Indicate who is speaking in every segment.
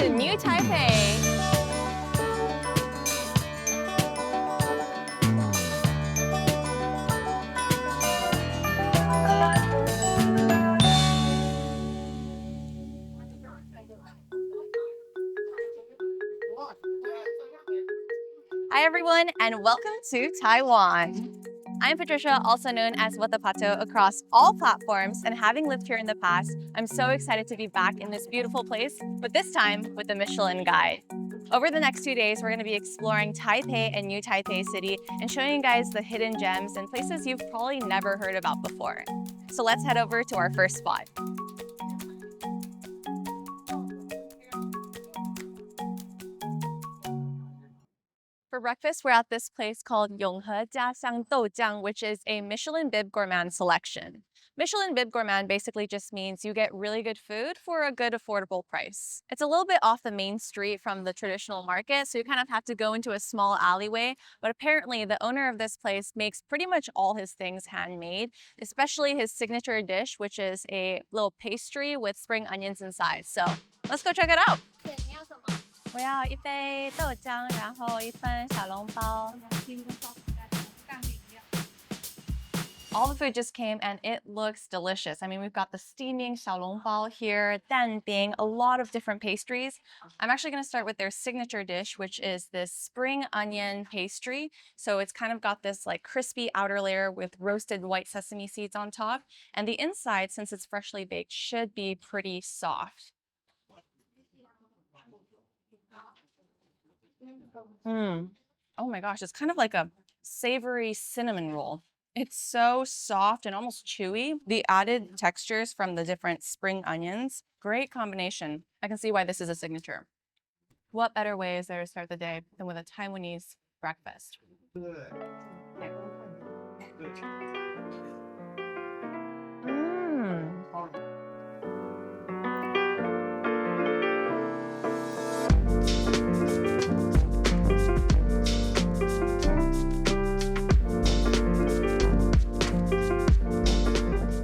Speaker 1: to New Taipei. Hi everyone, and welcome to Taiwan. I'm Patricia, also known as Watapato across all platforms, and having lived here in the past, I'm so excited to be back in this beautiful place, but this time with the Michelin Guide. Over the next 2 days, we're going to be exploring Taipei and New Taipei City and showing you guys the hidden gems and places you've probably never heard about before. So let's head over to our first spot. For breakfast, we're at this place called 永和家乡豆浆, which is a Michelin Bib Gourmand selection. Michelin Bib Gourmand basically just means you get really good food for a good affordable price. It's a little bit off the main street from the traditional market, so you kind of have to go into a small alleyway, but apparently the owner of this place makes pretty much all his things handmade, especially his signature dish, which is a little pastry with spring onions inside. So let's go check it out. 我要一杯豆浆，然后一份小笼包。All the food just came and it looks delicious. I mean, we've got the steaming 小笼包 here, 蛋饼, a lot of different pastries. I'm actually going to start with their signature dish, which is this spring onion pastry. So it's kind of got this like crispy outer layer with roasted white sesame seeds on top. And the inside, since it's freshly baked, should be pretty soft. Oh my gosh, it's kind of like a savory cinnamon roll. It's so soft and almost chewy. The added textures from the different spring onions, great combination. I can see why this is a signature. What better way is there to start the day than with a Taiwanese breakfast?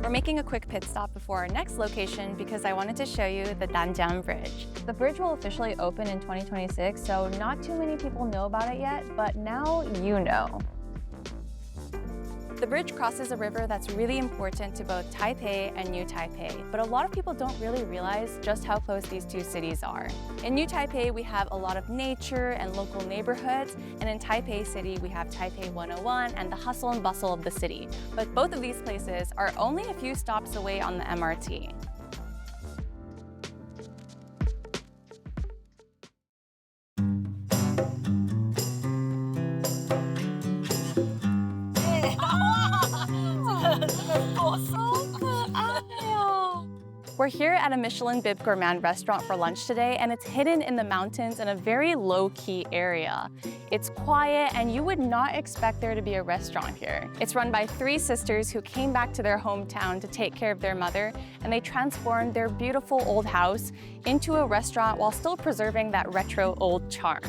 Speaker 1: We're making a quick pit stop before our next location because I wanted to show you the Danjiang Bridge. The bridge will officially open in 2026, so not too many people know about it yet, but now you know. The bridge crosses a river that's really important to both Taipei and New Taipei, but a lot of people don't really realize just how close these two cities are. In New Taipei, we have a lot of nature and local neighborhoods, and in Taipei City, we have Taipei 101 and the hustle and bustle of the city. But both of these places are only a few stops away on the MRT. We're here at a Michelin Bib Gourmand restaurant for lunch today, and it's hidden in the mountains in a very low-key area. It's quiet, and you would not expect there to be a restaurant here. It's run by 3 sisters who came back to their hometown to take care of their mother, and they transformed their beautiful old house into a restaurant while still preserving that retro old charm.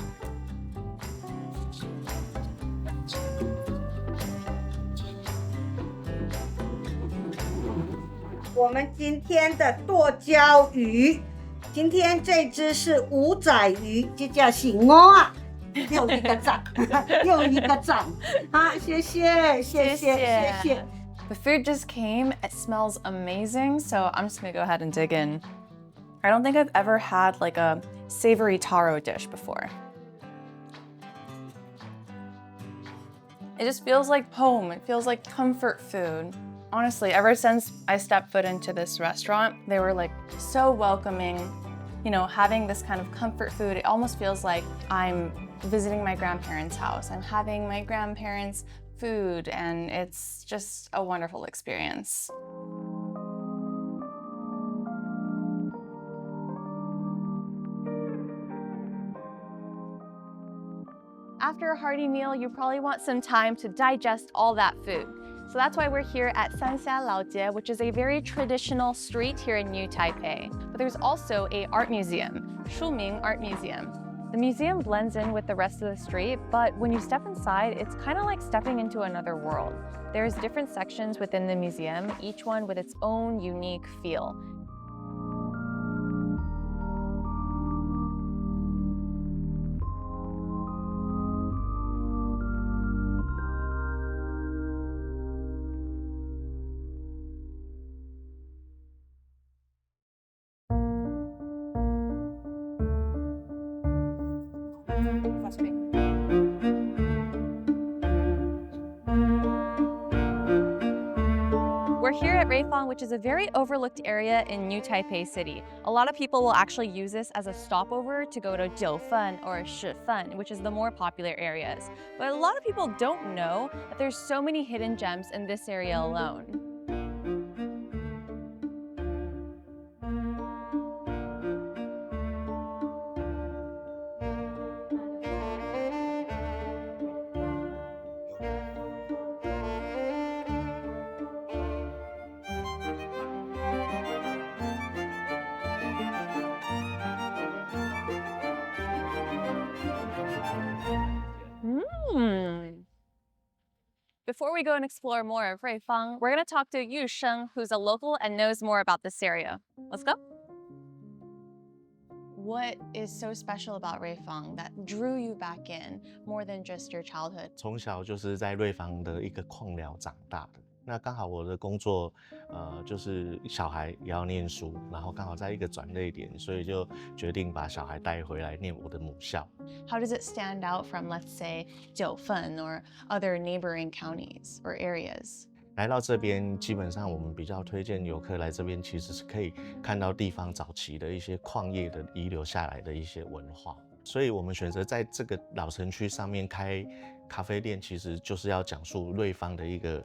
Speaker 2: 我们今天的剁椒鱼，今天这只是五仔鱼，这叫醒哦啊！又一个赞，又一个赞，好，谢谢，谢谢，谢谢。
Speaker 1: The food just came. It smells amazing, so I'm just gonna go ahead and dig in. I don't think I've ever had like a savory taro dish before. It just feels like home. It feels like comfort food. Honestly, ever since I stepped foot into this restaurant, they were like so welcoming. You know, having this kind of comfort food, it almost feels like I'm visiting my grandparents' house. I'm having my grandparents' food, and it's just a wonderful experience. After a hearty meal, you probably want some time to digest all that food. So that's why we're here at Sanxia Laojie, which is a very traditional street here in New Taipei. But there's also an art museum, Shuming Art Museum. The museum blends in with the rest of the street, but when you step inside, it's kind of like stepping into another world. There's different sections within the museum, each one with its own unique feel. We're here at Ruifang, which is a very overlooked area in New Taipei City. A lot of people will actually use this as a stopover to go to Jiufen or Shifen, which is the more popular areas. But a lot of people don't know that there's so many hidden gems in this area alone. Before we go and explore more of Ruifang, we're going to talk to Yu Sheng, who's a local and knows more about this area. Let's go. What is so special about Ruifang that drew you back in more than just your childhood?
Speaker 3: 从小就是在瑞芳的一个矿寮长大的。那刚好我的工作，就是小孩也要念书，然后刚好在一个转捩点，所以就决定把小孩带回来念我的母校。
Speaker 1: How does it stand out from, let's say, Jiufen or other neighboring counties or areas?
Speaker 3: 来到这边，基本上我们比较推荐游客来这边，其实是可以看到地方早期的一些矿业的遗留下来的一些文化。所以我们选择在这个老城区上面开咖啡店，其实就是要讲述瑞芳的一个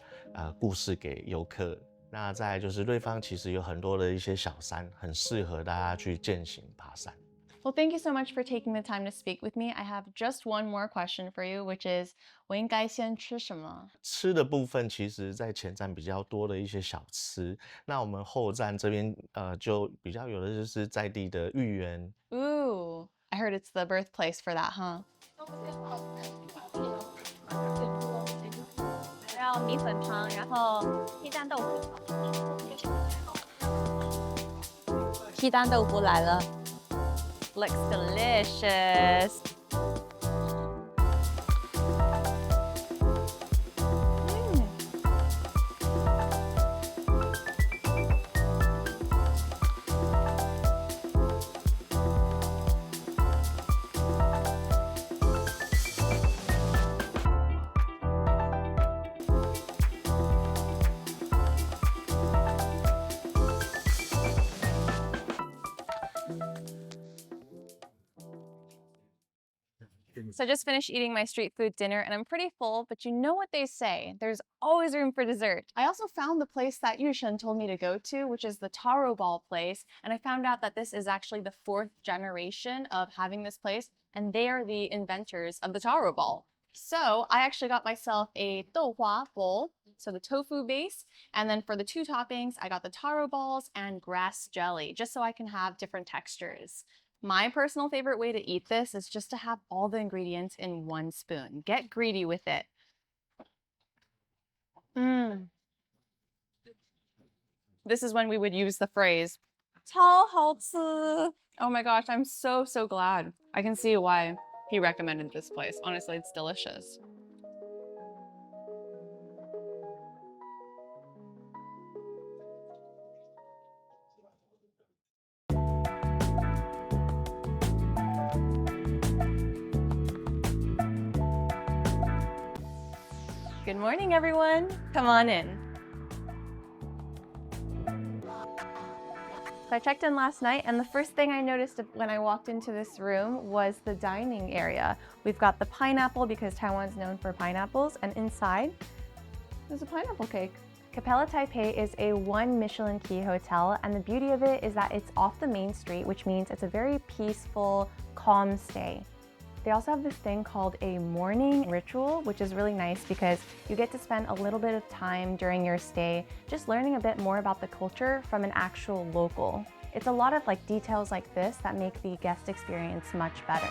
Speaker 3: 故事给游客。那再来就是瑞芳其实有很多的一些小山，很适合大家去健行爬山。
Speaker 1: Well, thank you so much for taking the time to speak with me. I have just one more question for you, which is, 我应该先吃什么？
Speaker 3: 吃的部分，其实在前站比较多的一些小吃。那我们后站这边，就比较有的就是在地的芋圆。
Speaker 1: Ooh, I heard it's the birthplace for that, huh? 要米粉汤，然后鸡蛋豆腐。鸡蛋豆腐来了。Looks delicious. So I just finished eating my street food dinner and I'm pretty full, but you know what they say, there's always room for dessert. I also found the place that Yushen told me to go to, which is the taro ball place, and I found out that this is actually the 4th generation of having this place, and they are the inventors of the taro ball. So I actually got myself a douhua bowl, so the tofu base, and then for the 2 toppings, I got the taro balls and grass jelly, just so I can have different textures. My personal favorite way to eat this is just to have all the ingredients in one spoon. Get greedy with it. This is when we would use the phrase, 超好吃. Oh my gosh, I'm so glad. I can see why he recommended this place. Honestly, it's delicious. Good morning, everyone. Come on in. So I checked in last night, and the first thing I noticed when I walked into this room was the dining area. We've got the pineapple because Taiwan's known for pineapples, and inside there's a pineapple cake. Capella Taipei is a 1 Michelin key hotel, and the beauty of it is that it's off the main street, which means it's a very peaceful, calm stay. They also have this thing called a morning ritual, which is really nice because you get to spend a little bit of time during your stay just learning a bit more about the culture from an actual local. It's a lot of details like this that make the guest experience much better.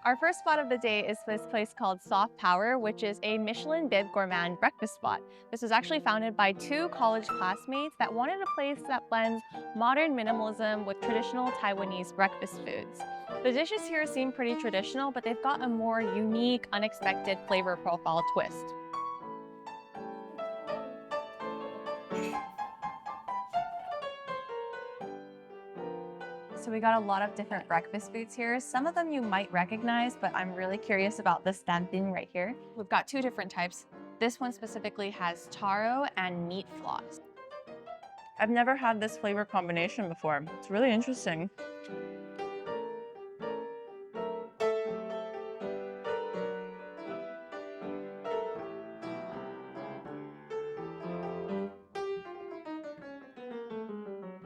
Speaker 1: Our first spot of the day is this place called Soft Power, which is a Michelin Bib Gourmand breakfast spot. This was actually founded by 2 college classmates that wanted a place that blends modern minimalism with traditional Taiwanese breakfast foods. The dishes here seem pretty traditional, but they've got a more unique, unexpected flavor profile twist. So we got a lot of different breakfast foods here. Some of them you might recognize, but I'm really curious about this dantin right here. We've got two different types. This one specifically has taro and meat floss. I've never had this flavor combination before. It's really interesting.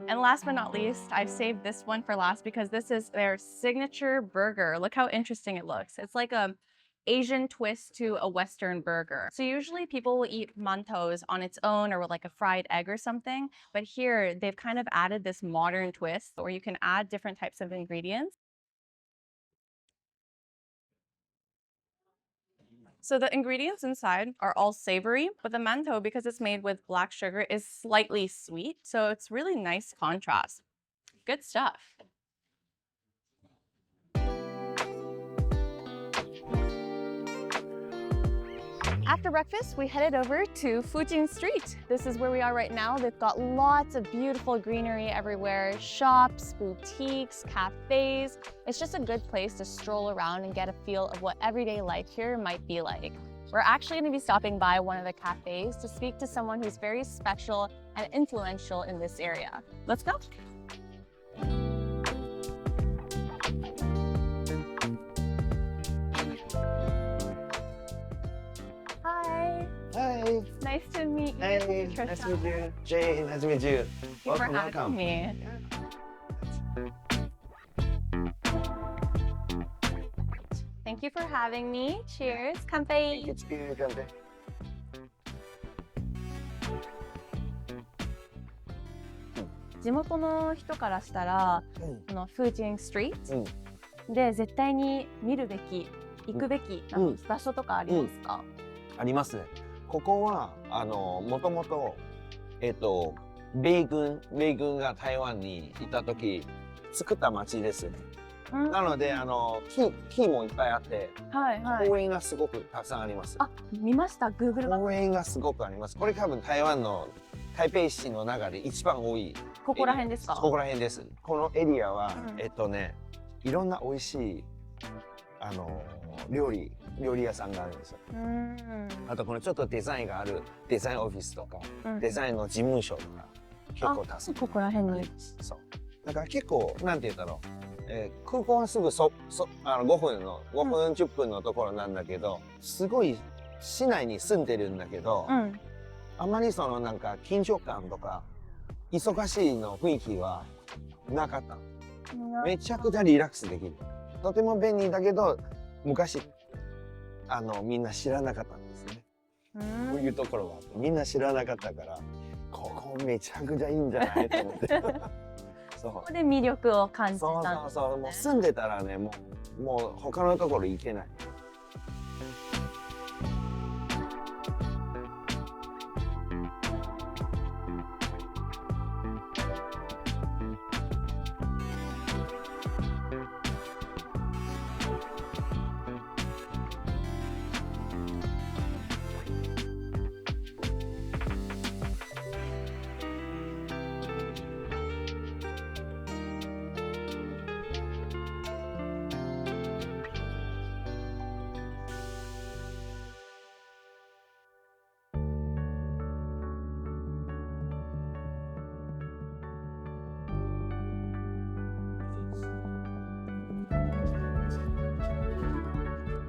Speaker 1: And last but not least, I've saved this one for last because this is their signature burger. Look how interesting it looks. It's like a Asian twist to a Western burger. So usually people will eat mantos on its own or with like a fried egg or something. But here they've kind of added this modern twist where you can add different types of ingredients. So the ingredients inside are all savory, but the mantou, because it's made with black sugar, is slightly sweet. So it's really nice contrast. Good stuff. After breakfast, we headed over to Fujin Street. This is where we are right now. They've got lots of beautiful greenery everywhere, shops, boutiques, cafes. It's just a good place to stroll around and get a feel of what everyday life here might be like. We're actually going to be stopping by one of the cafes to speak to someone who's very special and influential in this area. Let's go. Hi.
Speaker 4: Hi.
Speaker 1: Nice to meet you.
Speaker 4: Hey,
Speaker 1: Patricia.
Speaker 4: nice to meet you. Jane, nice to meet you.
Speaker 1: Thank you for having me. Thank you for having me. Cheers. Kanpai.
Speaker 4: It's you, Kante.
Speaker 1: 地元の人からしたら、このフージンストリートで絶対に見るべき、行くべき場所とかありますか？
Speaker 4: ありますね。ここはもともと米軍が台湾にいた時作った町です。なので木もいっぱいあって、公園がすごくたくさんあります。
Speaker 1: あ、見ました。Google が。
Speaker 4: 公園がすごくあります。これ多分台湾の台北市の中で一番多い。
Speaker 1: ここら辺ですか？
Speaker 4: ここら辺です。このエリアは、いろんな美味しい料理屋さんがあるんですよ。あとこのちょっとデザインがあるデザインオフィスとか、デザインの事務所とか結構たくさん。
Speaker 1: ここら辺に。
Speaker 4: そう。だから結構なんて言うんだろう。空港はすぐ5分10分のところなんだけど、すごい市内に住んでるんだけど、あまりなんか緊張感とか忙しいの雰囲気はなかった。めちゃくちゃリラックスできる。とても便利だけど昔みんな知らなかったんですよね。こういうところがみんな知らなかったからここめちゃくちゃいいんじゃないと思って。
Speaker 1: そこで魅力を感じたんですね。
Speaker 4: そうもう住んでたらねもう他のところ行けない。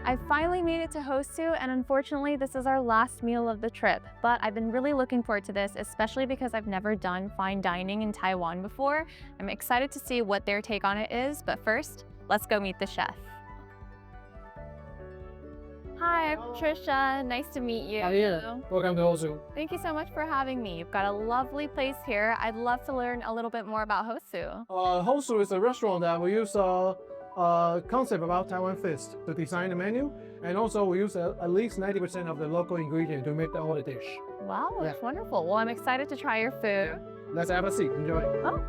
Speaker 1: I finally made it to Hosu, and unfortunately this is our last meal of the trip, but I've been really looking forward to this, especially because I've never done fine dining in Taiwan before. I'm excited to see what their take on it is, but first, let's go meet the chef. Hi, I'm Patricia. Nice to meet you.
Speaker 5: Hi, welcome to Hosu.
Speaker 1: Thank you so much for having me. You've got a lovely place here. I'd love to learn a little bit more about Hosu.
Speaker 5: Hosu is a restaurant that we use concept about Taiwan Fest to design the menu, and also we use at least 90% of the local ingredient to make all the dish.
Speaker 1: Wow, that's wonderful. Well, I'm excited to try your food.
Speaker 5: Let's have a seat. Enjoy.
Speaker 1: Oh.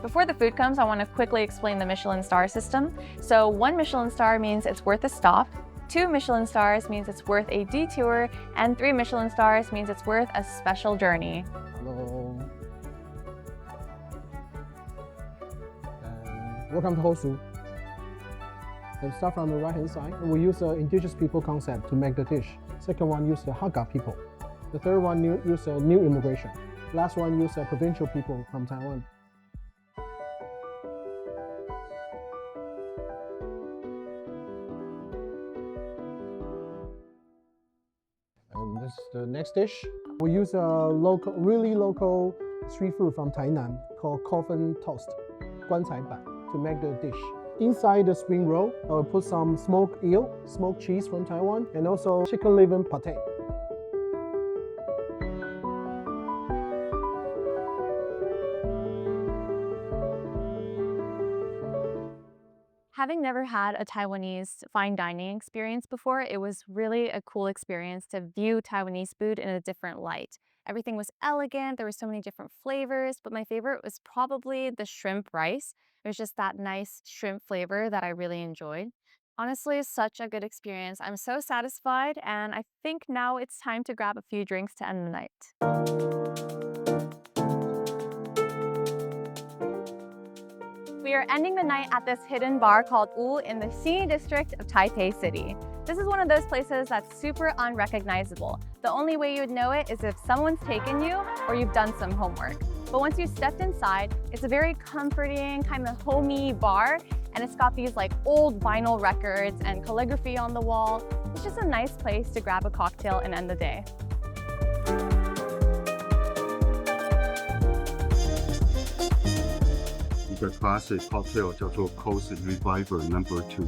Speaker 1: Before the food comes, I want to quickly explain the Michelin star system. So 1 Michelin star means it's worth a stop. 2 Michelin stars means it's worth a detour, and 3 Michelin stars means it's worth a special journey.
Speaker 5: Hello. Welcome to Hosu. Let's start from the right hand side. We use the indigenous people concept to make the dish. Second one use the Hakka people. The third one use new immigration. Last one use provincial people from Taiwan. And this is the next dish. We use a really local street food from Tainan called coffin toast, 棺材板, to make the dish. Inside the spring roll, I will put some smoked eel, smoked cheese from Taiwan, and also chicken liver pate.
Speaker 1: Having never had a Taiwanese fine dining experience before, it was really a cool experience to view Taiwanese food in a different light. Everything was elegant, there were so many different flavors, but my favorite was probably the shrimp rice. It was just that nice shrimp flavor that I really enjoyed. Honestly, such a good experience. I'm so satisfied, and I think now it's time to grab a few drinks to end the night. We are ending the night at this hidden bar called Wu in the Xinyi district of Taipei City. This is one of those places that's super unrecognizable. The only way you would know it is if someone's taken you or you've done some homework. But once you stepped inside, it's a very comforting, kind of homey bar, and it's got these like old vinyl records and calligraphy on the wall. It's just a nice place to grab a cocktail and end the day.
Speaker 6: The classic cocktail 叫做 Coast Reviver No. 2。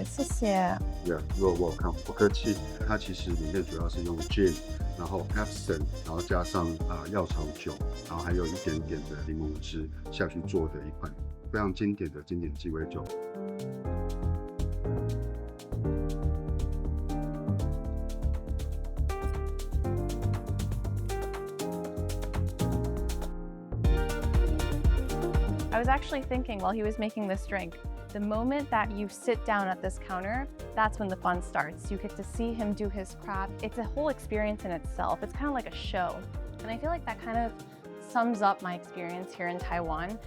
Speaker 1: 谢谢。
Speaker 6: Yeah, you're welcome. 不客气。它其实里面主要是用 gin， 然后 absinthe， 然后加上药草酒，然后还有一点点的柠檬汁下去做的一款非常经典的经典鸡尾酒。
Speaker 1: I was actually thinking while he was making this drink, the moment that you sit down at this counter, that's when the fun starts. You get to see him do his craft. It's a whole experience in itself. It's kind of like a show. And I feel like that kind of sums up my experience here in Taiwan.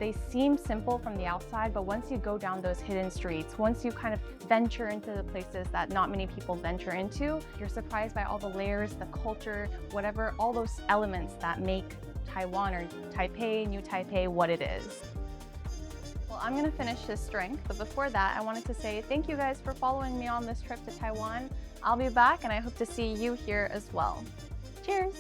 Speaker 1: They seem simple from the outside, but once you go down those hidden streets, once you kind of venture into the places that not many people venture into, you're surprised by all the layers, the culture, whatever, all those elements that make Taiwan or Taipei, New Taipei, what it is. Well, I'm gonna finish this drink, but before that, I wanted to say thank you guys for following me on this trip to Taiwan. I'll be back and I hope to see you here as well. Cheers!